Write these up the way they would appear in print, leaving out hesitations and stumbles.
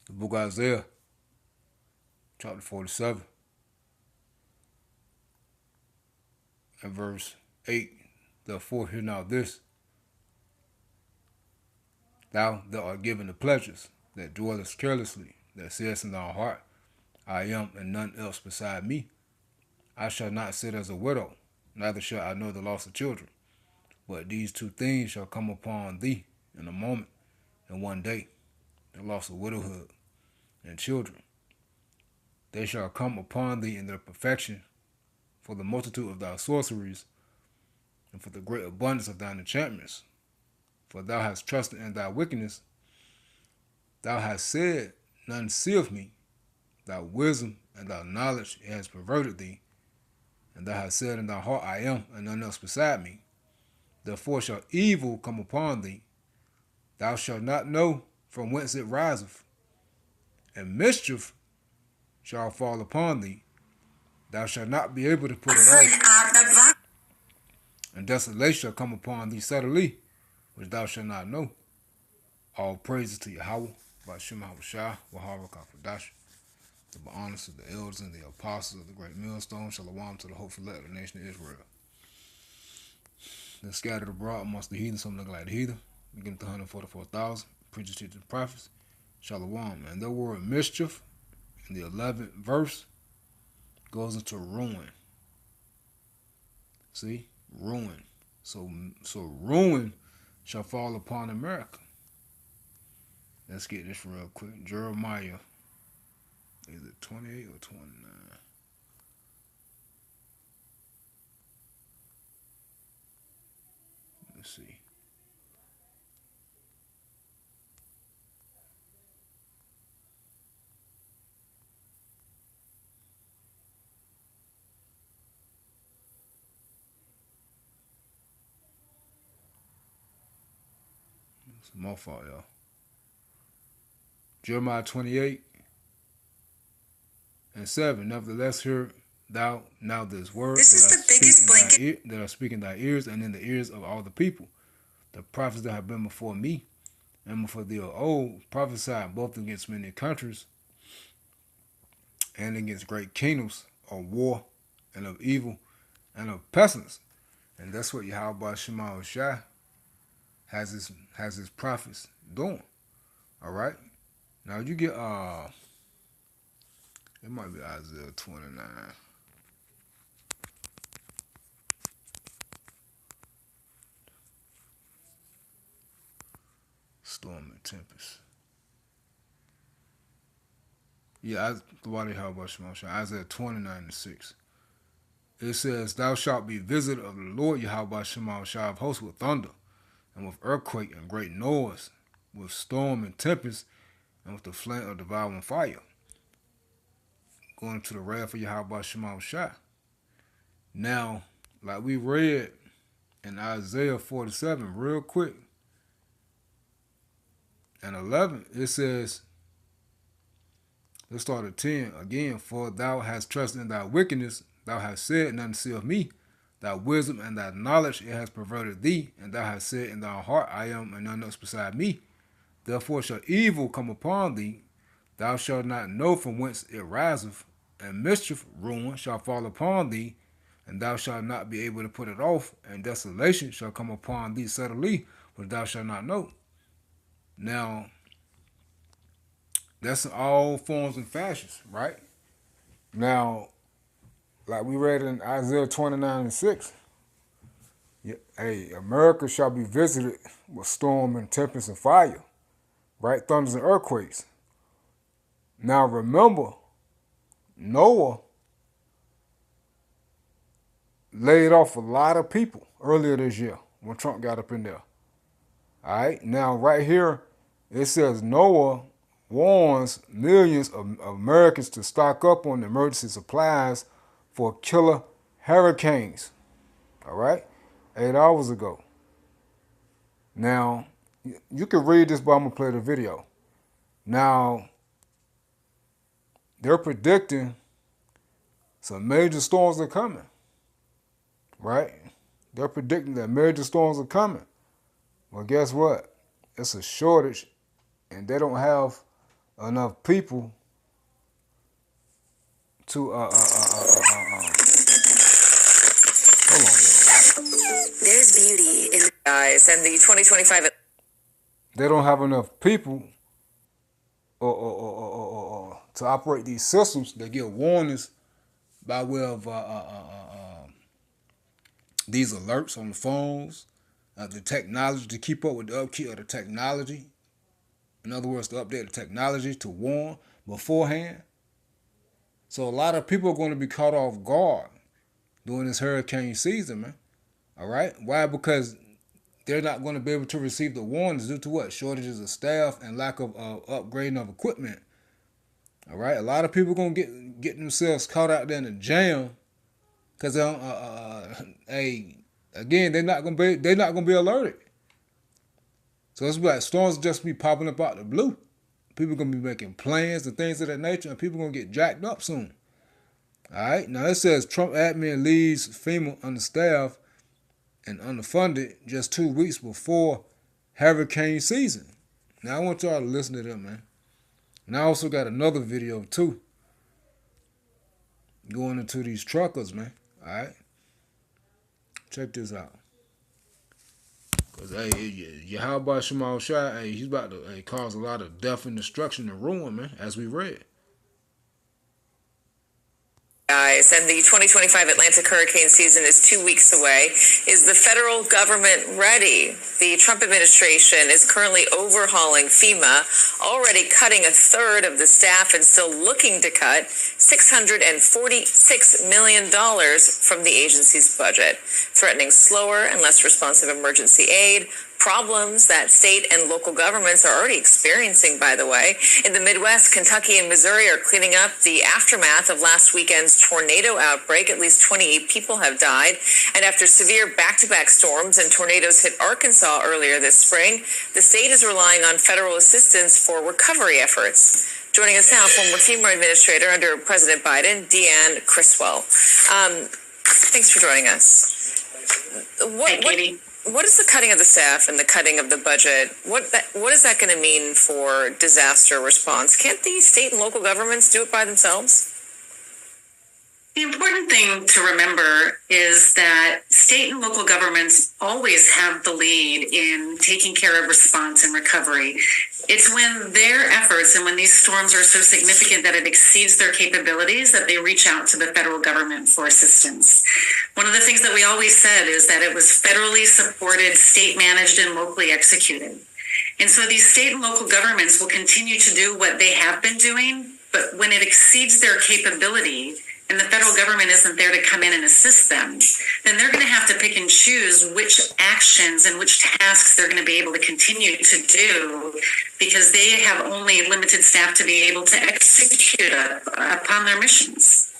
The book of Isaiah, chapter 47, and verse 8. Therefore, hear now this: Thou that art given the pleasures, that dwellest carelessly, that sayest in thy heart, I am, and none else beside me. I shall not sit as a widow, neither shall I know the loss of children. But these two things shall come upon thee in a moment, in one day: the loss of widowhood and children. They shall come upon thee in their perfection, for the multitude of thy sorceries, and for the great abundance of thine enchantments. For thou hast trusted in thy wickedness. Thou hast said, None seeth me. Thy wisdom and thy knowledge it has perverted thee. And thou hast said in thy heart, I am, and none else beside me. Therefore shall evil come upon thee. Thou shalt not know from whence it riseth. And mischief shall fall upon thee. Thou shalt not be able to put it off. And desolation shall come upon thee suddenly, which thou shalt not know. All praises to Yahweh, Ba'ashem Habushah, Wahara Kakadash. The honors to the elders and the apostles of the great millstone. Shalom to the hopeful elect of the nation of Israel. Then scattered abroad amongst the heathen, some look like the heathen. Begin to 144,000. Preachers, teachers, and prophets. Shalom. And the word mischief in the 11th verse goes into ruin. See? Ruin. So ruin shall fall upon America. Let's get this real quick. Jeremiah, is it 28 or 29? Let's see. It's my fault, y'all. Jeremiah 28 and 7. Nevertheless, hear thou now this word that I speak in thy ears and in the ears of all the people. The prophets that have been before me and before thee of old prophesied both against many countries and against great kingdoms of war and of evil and of pestilence. And that's what Yahweh Shema Shai has his prophets doing. All right. Now you get it might be Isaiah 29. Storm and tempest. Yeah, Isaiah 29 and 6. It says, Thou shalt be visited of the Lord Yahweh Shema Shai of hosts with thunder, and with earthquake and great noise, with storm and tempest, and with the flame of devouring fire. Going to the wrath of Yahweh Shema Shai. Now, like we read in Isaiah 47, real quick, and 11, it says, let's start at 10 again. For thou hast trusted in thy wickedness, thou hast said, None seeth me. Thy wisdom and thy knowledge it has perverted thee, and thou hast said in thy heart, I am, and none else beside me. Therefore shall evil come upon thee, thou shalt not know from whence it riseth, and mischief, ruin, shall fall upon thee, and thou shalt not be able to put it off, and desolation shall come upon thee suddenly, which thou shalt not know. Now, that's in all forms and fashions, right? Now, like we read in Isaiah 29 and 6, hey, America shall be visited with storm and tempest and fire, right? Thunders and earthquakes. Now remember, Noah laid off a lot of people earlier this year when Trump got up in there. All right, now right here, it says Noah warns millions of Americans to stock up on emergency supplies for killer hurricanes. All right, 8 hours ago. Now, you can read this, but I'm going to play the video. Now, they're predicting some major storms are coming, right? They're predicting that major storms are coming. Well, guess what? It's a shortage, and they don't have enough people to hold on, y'all. There's beauty in the eyes, and the 2025. They don't have enough people to operate these systems. They give warnings by way of these alerts on the phones, the technology to keep up with the upkeep of the technology. In other words, to update the technology to warn beforehand. So a lot of people are going to be caught off guard during this hurricane season, man. All right? Why? Because they're not going to be able to receive the warnings due to what? Shortages of staff and lack of upgrading of equipment. All right? A lot of people are going to get themselves caught out there in a jam because they're not going to be alerted. So it's like storms just be popping up out the blue. People are going to be making plans and things of that nature, and people are going to get jacked up soon. All right? Now, it says Trump admin leaves FEMA understaffed and underfunded just 2 weeks before hurricane season. Now, I want y'all to listen to them, man. And I also got another video, too, going into these truckers, man. All right? Check this out. Because, Yahweh Shemal Shai, he's about to cause a lot of death and destruction and ruin, man, as we read. Guys, and the 2025 Atlantic hurricane season is 2 weeks away. Is the federal government ready? The Trump administration is currently overhauling FEMA, already cutting a third of the staff and still looking to cut $646 million from the agency's budget, threatening slower and less responsive emergency aid, problems that state and local governments are already experiencing, by the way. In the Midwest, Kentucky and Missouri are cleaning up the aftermath of last weekend's tornado outbreak. At least 28 people have died. And after severe back-to-back storms and tornadoes hit Arkansas earlier this spring, the state is relying on federal assistance for recovery efforts. Joining us now, former FEMA administrator under President Biden, Deanne Criswell. Thanks for joining us. Hi, Katie. What is the cutting of the staff and the cutting of the budget? What is that going to mean for disaster response? Can't the state and local governments do it by themselves? The important thing to remember is that state and local governments always have the lead in taking care of response and recovery. It's when their efforts and when these storms are so significant that it exceeds their capabilities that they reach out to the federal government for assistance. One of the things that we always said is that it was federally supported, state managed, and locally executed. And so these state and local governments will continue to do what they have been doing, but when it exceeds their capability, and the federal government isn't there to come in and assist them, then they're going to have to pick and choose which actions and which tasks they're going to be able to continue to do because they have only limited staff to be able to execute upon their missions.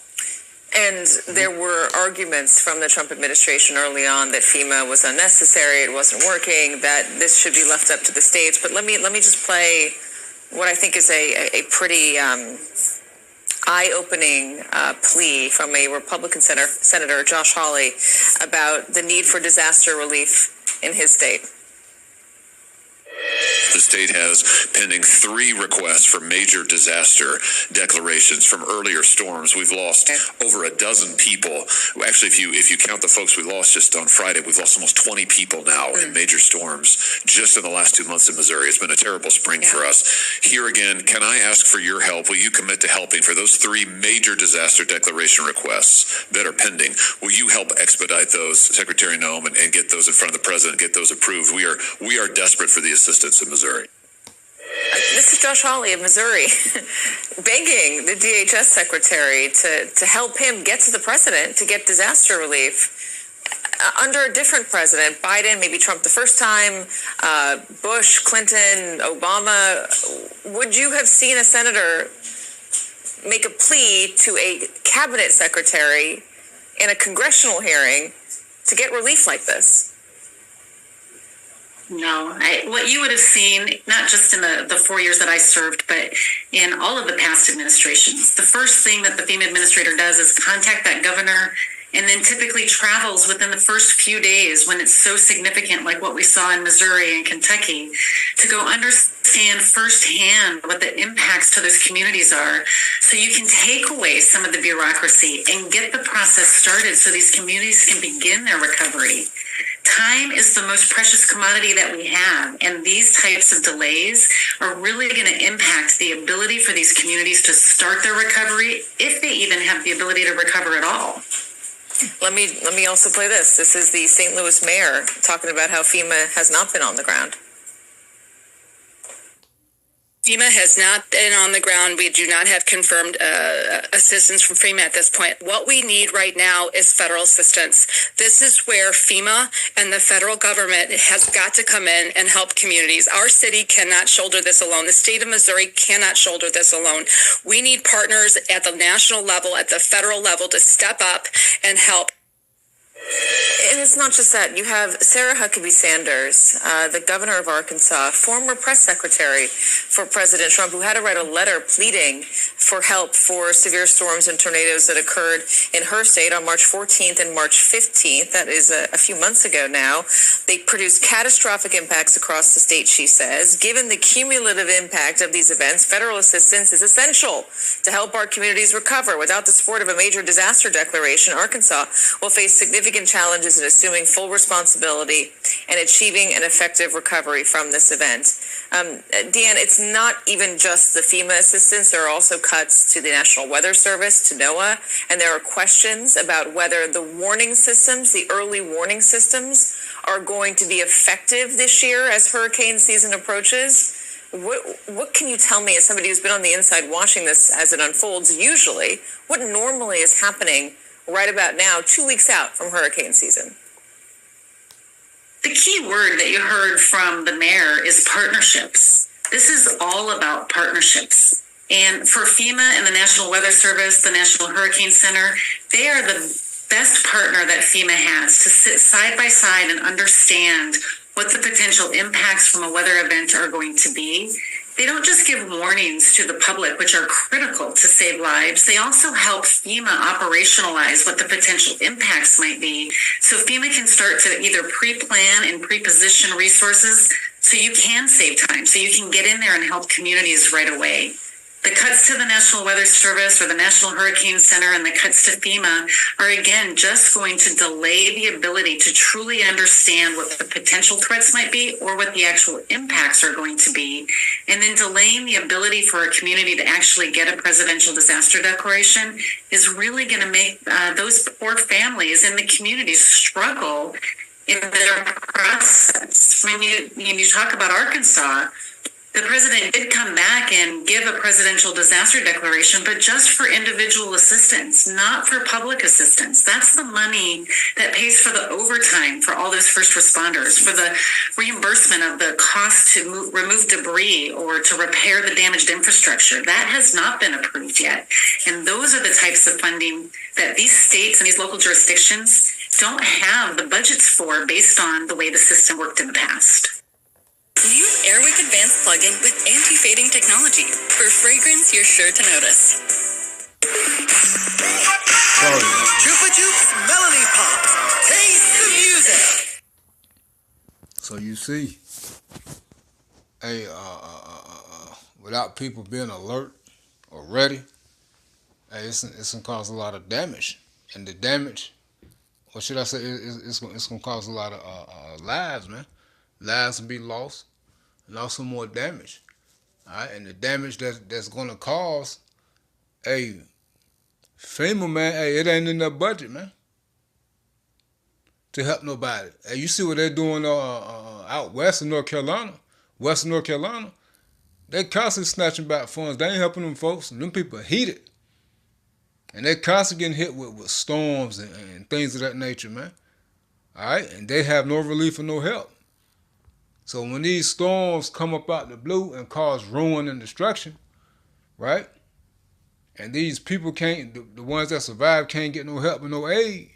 And there were arguments from the Trump administration early on that FEMA was unnecessary, it wasn't working, that this should be left up to the states. But let me just play what I think is a pretty eye-opening plea from a Republican Senator Josh Hawley about the need for disaster relief in his state. The state has pending 3 requests for major disaster declarations from earlier storms. We've lost over a dozen people. Actually, if you count the folks we lost just on Friday, we've lost almost 20 people now in major storms just in the last 2 months in Missouri. It's been a terrible spring for us. Here again, can I ask for your help? Will you commit to helping for those 3 major disaster declaration requests that are pending? Will you help expedite those, Secretary Noem, and get those in front of the president, get those approved? We are desperate for the assistance in Missouri. This is Josh Hawley of Missouri begging the DHS secretary to help him get to the president to get disaster relief. Under a different president, Biden, maybe Trump the first time, Bush, Clinton, Obama, would you have seen a senator make a plea to a cabinet secretary in a congressional hearing to get relief like this? No, what you would have seen, not just in the 4 years that I served, but in all of the past administrations, the first thing that the FEMA administrator does is contact that governor and then typically travels within the first few days when it's so significant, like what we saw in Missouri and Kentucky, to go understand understand firsthand what the impacts to those communities are, so you can take away some of the bureaucracy and get the process started so these communities can begin their recovery. Time is the most precious commodity that we have, and these types of delays are really going to impact the ability for these communities to start their recovery, if they even have the ability to recover at all. Let me also play this. This is the St. Louis mayor talking about how FEMA has not been on the ground. FEMA has not been on the ground. We do not have confirmed assistance from FEMA at this point. What we need right now is federal assistance. This is where FEMA and the federal government has got to come in and help communities. Our city cannot shoulder this alone. The state of Missouri cannot shoulder this alone. We need partners at the national level, at the federal level, to step up and help. And it's not just that. You have Sarah Huckabee Sanders, the governor of Arkansas, former press secretary for President Trump, who had to write a letter pleading for help for severe storms and tornadoes that occurred in her state on March 14th and March 15th. That is a few months ago now. They produced catastrophic impacts across the state, she says. Given the cumulative impact of these events, federal assistance is essential to help our communities recover. Without the support of a major disaster declaration, Arkansas will face significant challenges in assuming full responsibility and achieving an effective recovery from this event. Deanne, it's not even just the FEMA assistance. There are also cuts to the National Weather Service, to NOAA, and there are questions about whether the warning systems, the early warning systems, are going to be effective this year as hurricane season approaches. What can you tell me, as somebody who's been on the inside watching this as it unfolds, usually, what normally is happening right about now, 2 weeks out from hurricane season? The key word that you heard from the mayor is partnerships. This is all about partnerships. And for FEMA and the National Weather Service, the National Hurricane Center, they are the best partner that FEMA has to sit side by side and understand what the potential impacts from a weather event are going to be. They don't just give warnings to the public, which are critical to save lives. They also help FEMA operationalize what the potential impacts might be, so FEMA can start to either pre-plan and pre-position resources so you can save time, so you can get in there and help communities right away. The cuts to the National Weather Service or the National Hurricane Center and the cuts to FEMA are, again, just going to delay the ability to truly understand what the potential threats might be or what the actual impacts are going to be, and then delaying the ability for a community to actually get a presidential disaster declaration is really going to make those poor families in the community struggle in their process. When you talk about Arkansas, the president did come back and give a presidential disaster declaration, but just for individual assistance, not for public assistance. That's the money that pays for the overtime for all those first responders, for the reimbursement of the cost to remove debris or to repair the damaged infrastructure. That has not been approved yet. And those are the types of funding that these states and these local jurisdictions don't have the budgets for based on the way the system worked in the past. New Airwick Advanced plug-in with anti-fading technology. For fragrance you're sure to notice. Chupa Chups Melody Pops. Taste the music. So you see, without people being alert or ready, it's gonna cause a lot of damage. And the damage, or should I say, it's gonna cause a lot of lives, man. Lives will be lost, and also more damage. All right, and the damage that's gonna cause, FEMA, man, it ain't in their budget, man, to help nobody. Hey, you see what they're doing out west in North Carolina, they constantly snatching back funds. They ain't helping them folks, and them people are heated, and they constantly getting hit with storms and things of that nature, man. All right, and they have no relief and no help. So when these storms come up out the blue and cause ruin and destruction, right? And these people can't, the ones that survive can't get no help and no aid.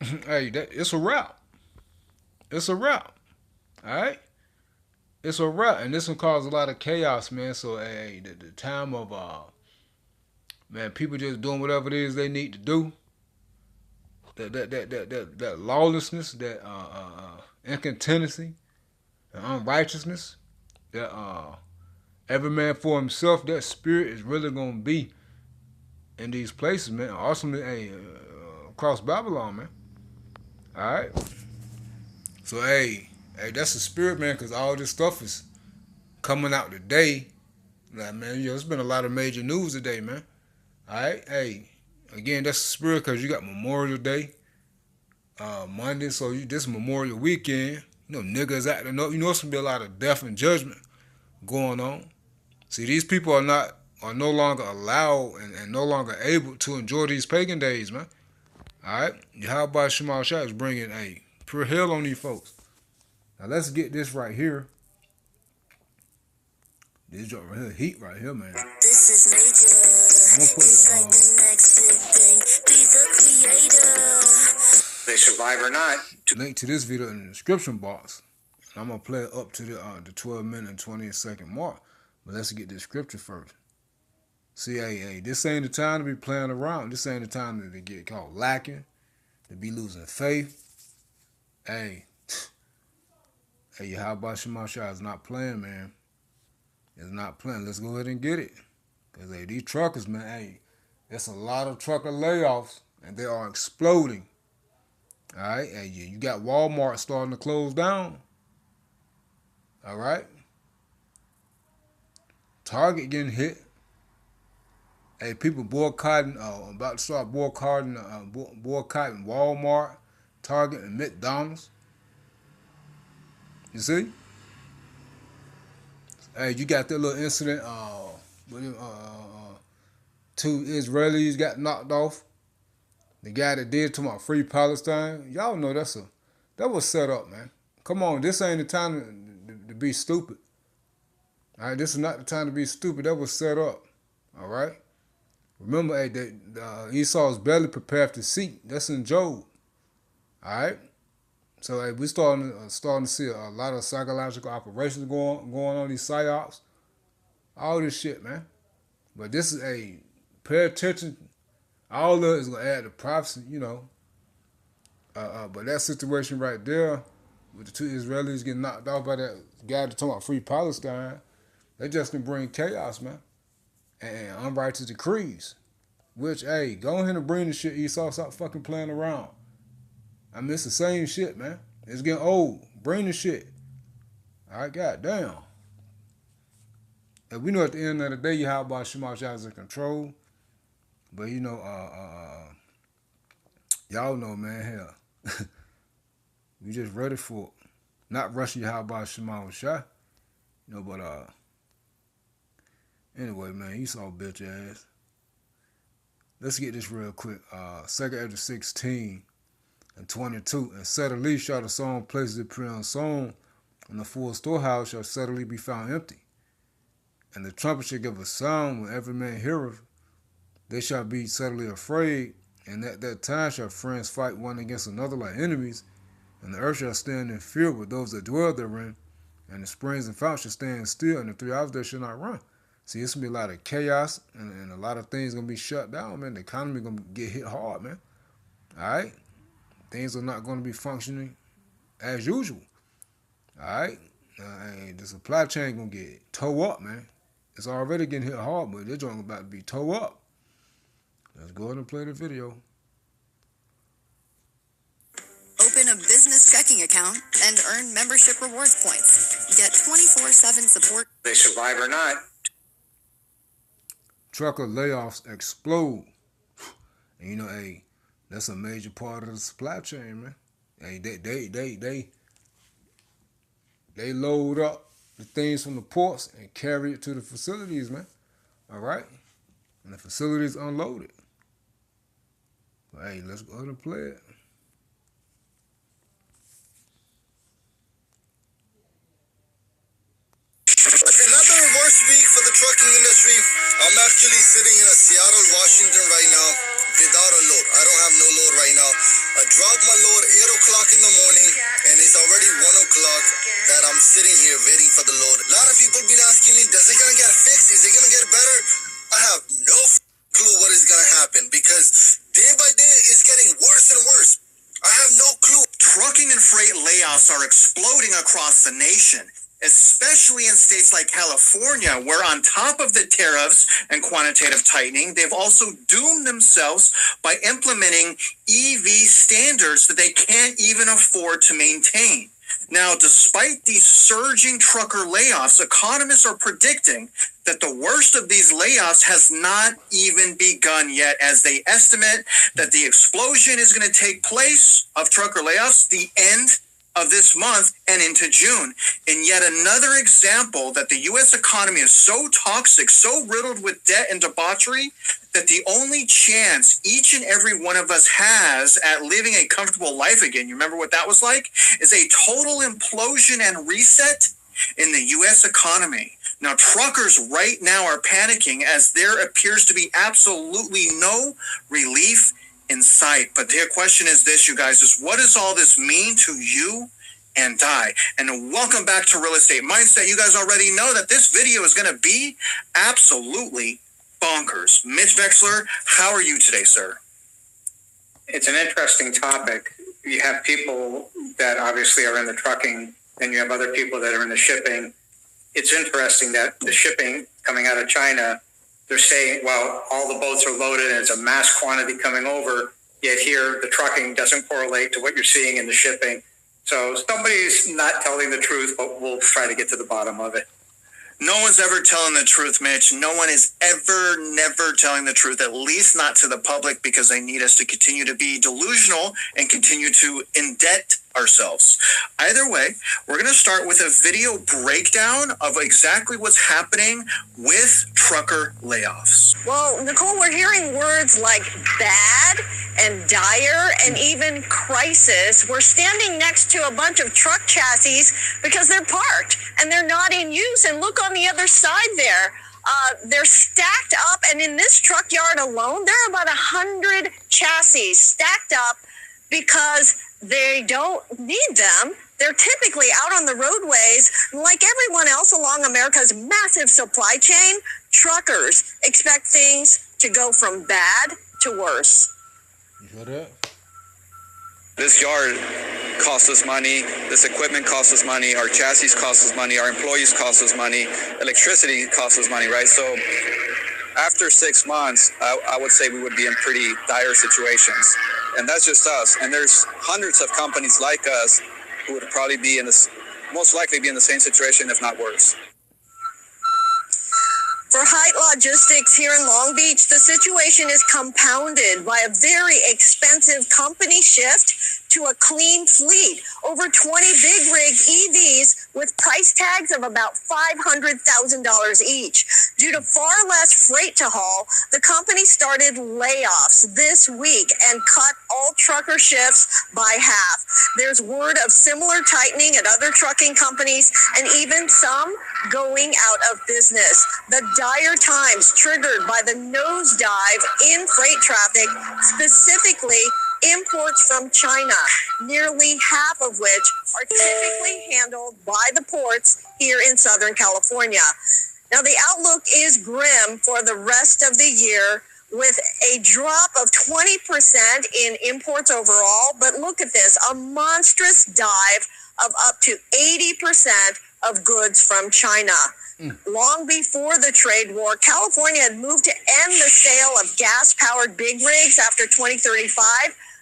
It's a wrap. It's a wrap. All right? It's a wrap. And this will cause a lot of chaos, man. So, the time of, people just doing whatever it is they need to do. That lawlessness, that incontinency, and unrighteousness, that every man for himself, that spirit is really gonna be in these places, man. Ultimately, hey, across Babylon, man. All right. So, that's the spirit, man, because all this stuff is coming out today. Like, man, it's been a lot of major news today, man. All right. Hey, again, that's the spirit because you got Memorial Day, Monday. So this Memorial weekend, niggas acting up. It's gonna be a lot of death and judgment going on. See, these people are no longer allowed and no longer able to enjoy these pagan days, man. All right. How about Shemal Shah is bringing a pure hell on these folks? Now let's get this right here. This joint right here, heat right here, man. This is major. I'm gonna put It's like the next big thing. Be the creator. They survive or not. Link to this video in the description box. I'm gonna play it up to the 12-minute and 20-second mark. But let's get this scripture first. See, this ain't the time to be playing around. This ain't the time to get caught lacking, to be losing faith. Hey, how about Shemal Shah is not playing, man. It's not playing. Let's go ahead and get it. Because, these truckers, man, there's a lot of trucker layoffs, and they are exploding. All right? You got Walmart starting to close down. All right? Target getting hit. People boycotting, about to start boycotting Walmart, Target, and McDonald's. You see? You got that little incident. Two Israelis got knocked off. The guy that did to my free Palestine. Y'all know that was set up, man. Come on, this ain't the time to be stupid. All right, this is not the time to be stupid. That was set up. All right. Remember, Esau's belly prepared to seek. That's in Job. All right. So we starting to see a lot of psychological operations going on, these psyops, all this shit, man. But this is pay attention. All of it is gonna add to prophecy, But that situation right there, with the two Israelis getting knocked off by that guy that's talking about free Palestine, they just can bring chaos, man, and unrighteous decrees. Which, go ahead and bring the shit, Esau. Stop fucking playing around. I mean, it's the same shit, man. It's getting old. Bring the shit. All right, goddamn. And we know at the end of the day, you have about Shemal Shah is in control. But, y'all know, man, hell. We just ready for it. Not rushing how about Shemal Shah. But, anyway, man, Esau bitch ass. Let's get this real quick. 2nd Ezra 16 and 22. And suddenly shall the song places appear unsown, and the full storehouse shall suddenly be found empty. And the trumpet shall give a sound when every man heareth. They shall be suddenly afraid, and at that time shall friends fight one against another like enemies, and the earth shall stand in fear with those that dwell therein, and the springs and fountains shall stand still, and the 3 hours there shall not run. See, it's going to be a lot of chaos, and a lot of things going to be shut down, man. The economy going to get hit hard, man. All right? Things are not going to be functioning as usual. All right? The supply chain going to get towed up, man. It's already getting hit hard, but they're about to be towed up. Let's go ahead and play the video. Open a business checking account and earn membership rewards points. Get 24/7 support. They survive or not. Trucker layoffs explode. And that's a major part of the supply chain, man. They load up the things from the ports and carry it to the facilities, man. All right? And the facilities unload it. But let's go ahead and play it. Another worst week for the trucking industry. I'm actually sitting in Seattle, Washington right now without a load. I don't have no load right now. I dropped my load 8 o'clock in the morning, and it's already 1 o'clock that I'm sitting here waiting for the load. A lot of people been asking me, is it going to get fixed? Is it going to get better? I have no clue what is going to happen because day by day it's getting worse and worse. I have no clue. Trucking and freight layoffs are exploding across the nation, especially in states like California, where on top of the tariffs and quantitative tightening, they've also doomed themselves by implementing EV standards that they can't even afford to maintain. Now, despite these surging trucker layoffs, economists are predicting that the worst of these layoffs has not even begun yet, as they estimate that the explosion is going to take place of trucker layoffs the end of this month and into June. And yet another example that the U.S. economy is so toxic, so riddled with debt and debauchery, that the only chance each and every one of us has at living a comfortable life again, you remember what that was like, is a total implosion and reset in the U.S. economy. Now, truckers right now are panicking as there appears to be absolutely no relief in sight. But the question is this, you guys, is what does all this mean to you and I? And welcome back to Real Estate Mindset. You guys already know that this video is going to be absolutely bonkers. Mitch Vexler, how are you today, sir? It's an interesting topic. You have people that obviously are in the trucking, and you have other people that are in the shipping. It's interesting that the shipping coming out of China, they're saying, well, all the boats are loaded and it's a mass quantity coming over, yet here the trucking doesn't correlate to what you're seeing in the shipping. So somebody's not telling the truth, but we'll try to get to the bottom of it. No one's ever telling the truth, Mitch. No one is never telling the truth, at least not to the public, because they need us to continue to be delusional and continue to indebt ourselves. Either way, we're going to start with a video breakdown of exactly what's happening with trucker layoffs. Well, Nicole, we're hearing words like bad and dire and even crisis. We're standing next to a bunch of truck chassis because they're parked and they're not in use. And look on the other side there. They're stacked up, and in this truck yard alone, there are about 100 chassis stacked up because they don't need them. They're typically out on the roadways. Like everyone else along America's massive supply chain, truckers expect things to go from bad to worse. You hear that? This yard costs us money, this equipment costs us money, our chassis costs us money, our employees cost us money, electricity costs us money, right? So after 6 months, I would say we would be in pretty dire situations. And that's just us. And there's hundreds of companies like us who would probably be in this, most likely be in the same situation, if not worse. For Height Logistics here in Long Beach, the situation is compounded by a very expensive company shift to a clean fleet. Over 20 big rig EVs with price tags of about $500,000 each. Due to far less freight to haul, the company started layoffs this week and cut all trucker shifts by half. There's word of similar tightening at other trucking companies and even some going out of business. The dire times triggered by the nosedive in freight traffic, specifically imports from China, nearly half of which are typically handled by the ports here in Southern California. Now, the outlook is grim for the rest of the year, with a drop of 20% in imports overall. But look at this, a monstrous dive of up to 80% of goods from China. Long before the trade war, California had moved to end the sale of gas-powered big rigs after 2035.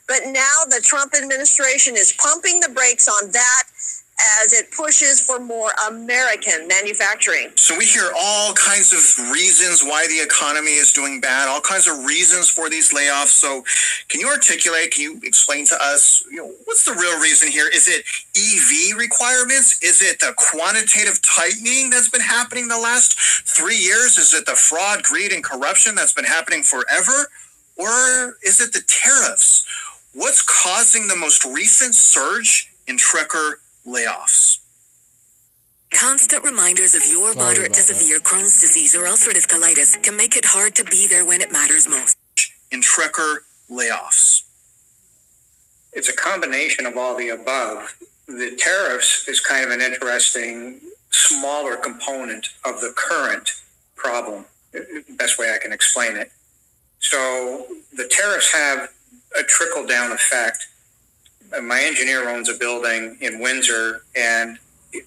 But now the Trump administration is pumping the brakes on that as it pushes for more American manufacturing. So we hear all kinds of reasons why the economy is doing bad, all kinds of reasons for these layoffs. So can you articulate, can you explain to us, what's the real reason here? Is it EV requirements? Is it the quantitative tightening that's been happening the last 3 years? Is it the fraud, greed, and corruption that's been happening forever? Or is it the tariffs? What's causing the most recent surge in trucker layoffs? Constant reminders of your moderate to severe Crohn's disease or ulcerative colitis can make it hard to be there when it matters most. In trucker layoffs. It's a combination of all the above. The tariffs is kind of an interesting, smaller component of the current problem. Best way I can explain it. So the tariffs have a trickle-down effect my engineer owns a building in Windsor, and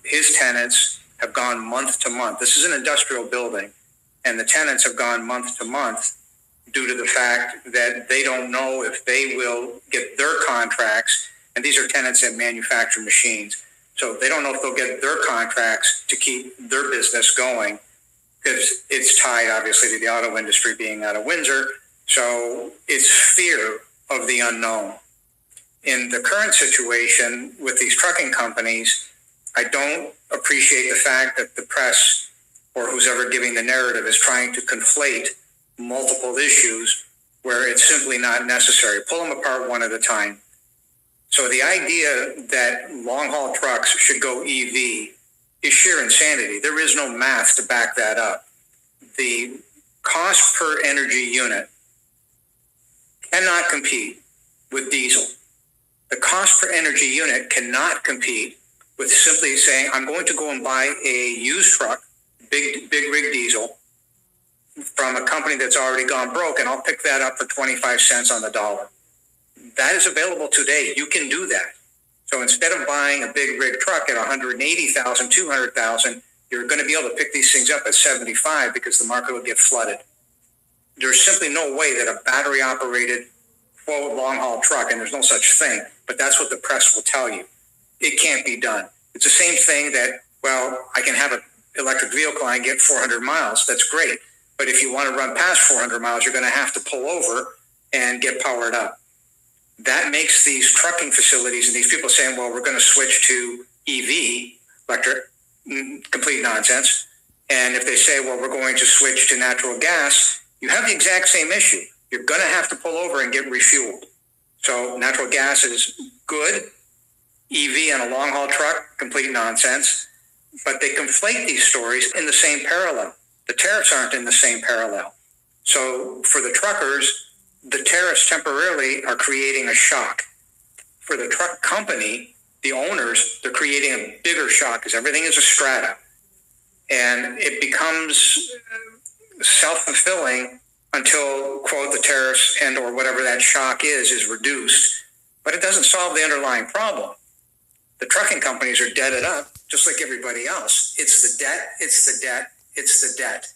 his tenants have gone month to month. This is an industrial building, and the tenants have gone month to month due to the fact that they don't know if they will get their contracts. And these are tenants that manufacture machines. So they don't know if they'll get their contracts to keep their business going, because it's tied obviously to the auto industry being out of Windsor. So it's fear of the unknown. In the current situation with these trucking companies, I don't appreciate the fact that the press or who's ever giving the narrative is trying to conflate multiple issues where it's simply not necessary. Pull them apart one at a time. So the idea that long-haul trucks should go EV is sheer insanity. There is no math to back that up. The cost per energy unit cannot compete with diesel. The cost per energy unit cannot compete with simply saying, I'm going to go and buy a used truck, big rig diesel, from a company that's already gone broke, and I'll pick that up for 25 cents on the dollar. That is available today. You can do that. So instead of buying a big rig truck at 180,000, 200,000, you're going to be able to pick these things up at 75 because the market will get flooded. There's simply no way that a battery operated quote long-haul truck, and there's no such thing, but that's what the press will tell you. It can't be done. It's the same thing that, well, I can have an electric vehicle and I get 400 miles. That's great. But if you want to run past 400 miles, you're going to have to pull over and get powered up. That makes these trucking facilities and these people saying, well, we're going to switch to EV, electric, complete nonsense. And if they say, well, we're going to switch to natural gas, you have the exact same issue. You're going to have to pull over and get refueled. So natural gas is good. EV on a long-haul truck, complete nonsense. But they conflate these stories in the same parallel. The tariffs aren't in the same parallel. So for the truckers, the tariffs temporarily are creating a shock. For the truck company, the owners, they're creating a bigger shock because everything is a strata. And it becomes self-fulfilling until, quote, the tariffs and or whatever that shock is reduced. But it doesn't solve the underlying problem. The trucking companies are debted up just like everybody else. It's the debt, it's the debt, it's the debt.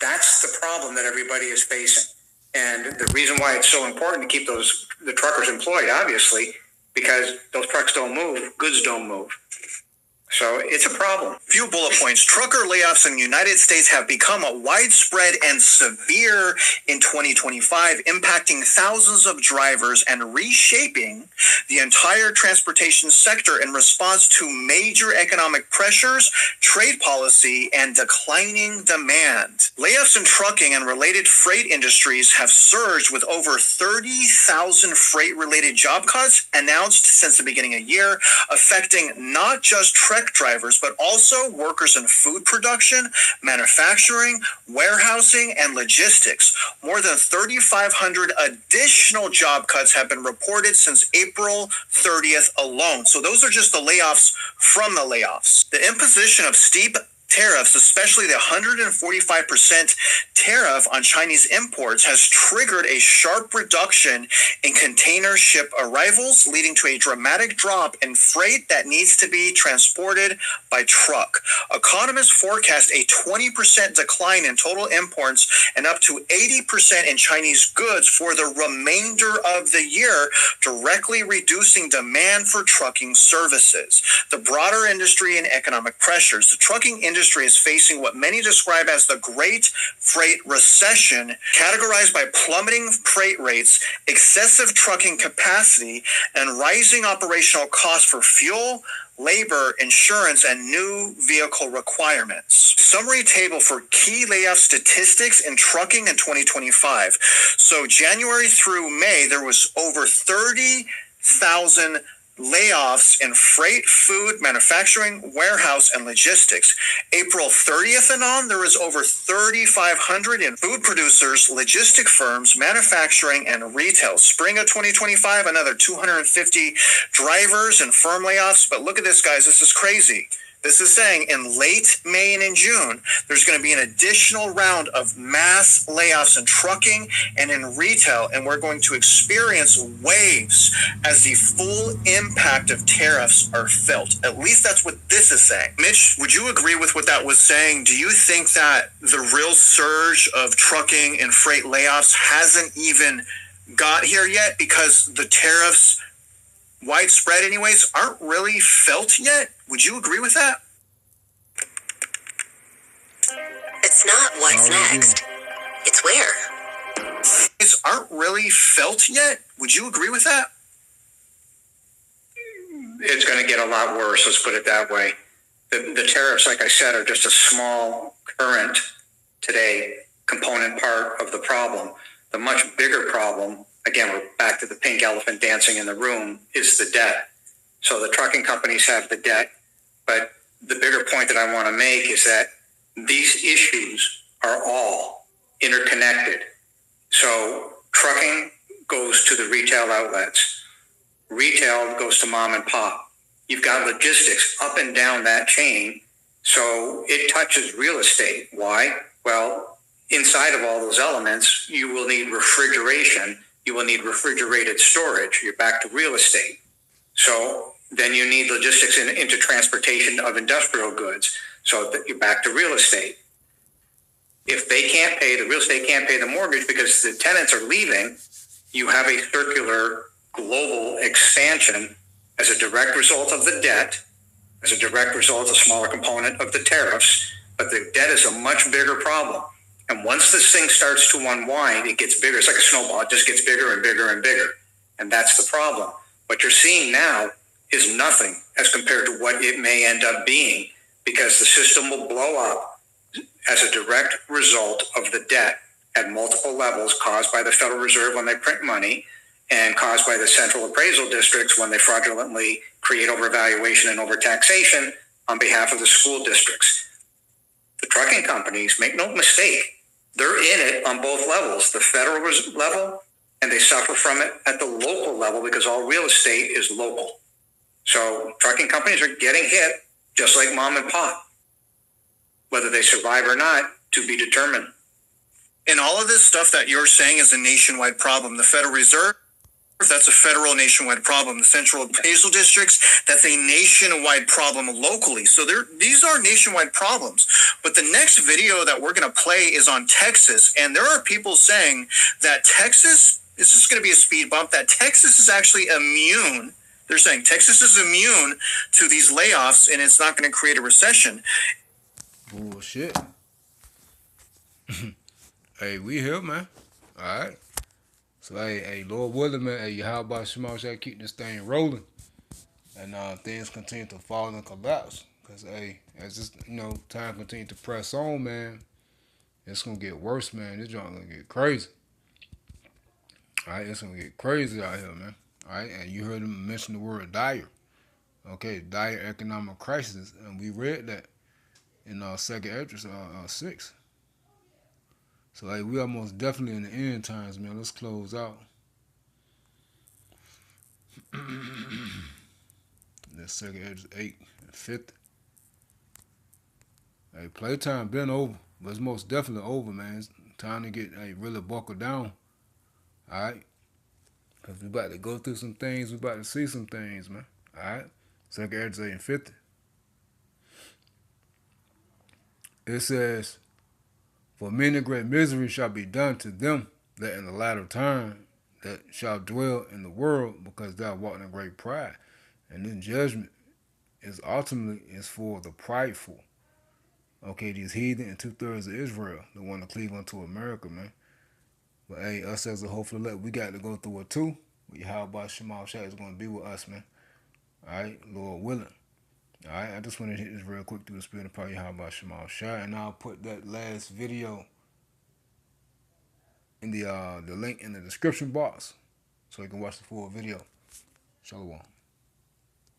That's the problem that everybody is facing. And the reason why it's so important to keep the truckers employed, obviously, because those trucks don't move, goods don't move. So it's a problem. Few bullet points. Trucker layoffs in the United States have become widespread and severe in 2025, impacting thousands of drivers and reshaping the entire transportation sector in response to major economic pressures, trade policy, and declining demand. Layoffs in trucking and related freight industries have surged, with over 30,000 freight-related job cuts announced since the beginning of the year, affecting not just truck drivers, but also workers in food production, manufacturing, warehousing, and logistics. More than 3,500 additional job cuts have been reported since April 30th alone. So those are just the layoffs from the layoffs. The imposition of steep tariffs, especially the 145% tariff on Chinese imports, has triggered a sharp reduction in container ship arrivals, leading to a dramatic drop in freight that needs to be transported by truck. Economists forecast a 20% decline in total imports and up to 80% in Chinese goods for the remainder of the year, directly reducing demand for trucking services. The broader industry and economic pressures. The trucking industry is facing what many describe as the Great Freight Recession, categorized by plummeting freight rates, excessive trucking capacity, and rising operational costs for fuel, labor, insurance, and new vehicle requirements. Summary table for key layoff statistics in trucking in 2025. So January through May, there was over 30,000 layoffs in freight, food, manufacturing, warehouse, and logistics. April 30th and on, there was over 3,500 in food producers, logistic firms, manufacturing, and retail. Spring of 2025, another 250 drivers and firm layoffs. But look at this, guys. This is crazy. This is saying in late May and in June, there's going to be an additional round of mass layoffs in trucking and in retail, and we're going to experience waves as the full impact of tariffs are felt. At least that's what this is saying. Mitch, would you agree with what that was saying? Do you think that the real surge of trucking and freight layoffs hasn't even got here yet because the tariffs, widespread anyways, aren't really felt yet? Would you agree with that? It's not what's next. It's where. These aren't really felt yet. Would you agree with that? It's going to get a lot worse, let's put it that way. The tariffs, like I said, are just a small current today component part of the problem. The much bigger problem, again, we're back to the pink elephant dancing in the room, is the debt. So the trucking companies have the debt, but the bigger point that I want to make is that these issues are all interconnected. So trucking goes to the retail outlets. Retail goes to mom and pop. You've got logistics up and down that chain. So it touches real estate. Why? Well, inside of all those elements, you will need refrigeration. You will need refrigerated storage. You're back to real estate. So then you need logistics into transportation of industrial goods. So that you're back to real estate. If they can't pay, the real estate can't pay the mortgage because the tenants are leaving, you have a circular global expansion as a direct result of the debt, as a direct result, a smaller component of the tariffs, but the debt is a much bigger problem. And once this thing starts to unwind, it gets bigger. It's like a snowball. It just gets bigger and bigger and bigger. And that's the problem. What you're seeing now is nothing as compared to what it may end up being, because the system will blow up as a direct result of the debt at multiple levels caused by the Federal Reserve when they print money and caused by the central appraisal districts when they fraudulently create overvaluation and overtaxation on behalf of the school districts. The trucking companies, make no mistake, they're in it on both levels, the federal level, and they suffer from it at the local level because all real estate is local. So trucking companies are getting hit just like mom and pop. Whether they survive or not, to be determined. And all of this stuff that you're saying is a nationwide problem. The Federal Reserve, that's a federal nationwide problem. The central appraisal districts, that's a nationwide problem locally. So these are nationwide problems. But the next video that we're going to play is on Texas. And there are people saying that Texas, this is going to be a speed bump, that Texas is actually immune. They're saying Texas is immune to these layoffs and it's not going to create a recession. Bullshit. Hey, we here, man. All right. So, hey, Lord willing, man. Hey, how about Shema Shah keep this thing rolling, and things continue to fall and collapse. Cause hey, as this time continue to press on, man, it's gonna get worse, man. This joint gonna get crazy. All right, it's gonna get crazy out here, man. All right, and you heard him mention the word dire. Okay, dire economic crisis, and we read that in second Esdras 6. So hey, we are most definitely in the end times, man. Let's close out. That's second Esdras 8 and 50. Hey, playtime been over, but it's most definitely over, man. It's time to get really buckle down. Alright? Cause we about to go through some things, we about to see some things, man. Alright? Second Esdras 8 and 50. It says, for many great misery shall be done to them that in the latter time that shall dwell in the world, because thou walked in great pride. And then judgment is ultimately for the prideful. Okay, these heathen and 2/3 of Israel, the one to cleave unto America, man. But hey, us as a hopeful elect, we got to go through it too. How about Shema Shah is going to be with us, man. Alright, Lord willing. Alright, I just want to hit this real quick through the spirit of power. How about Shema Shah? And I'll put that last video in the link in the description box so you can watch the full video. Shalom.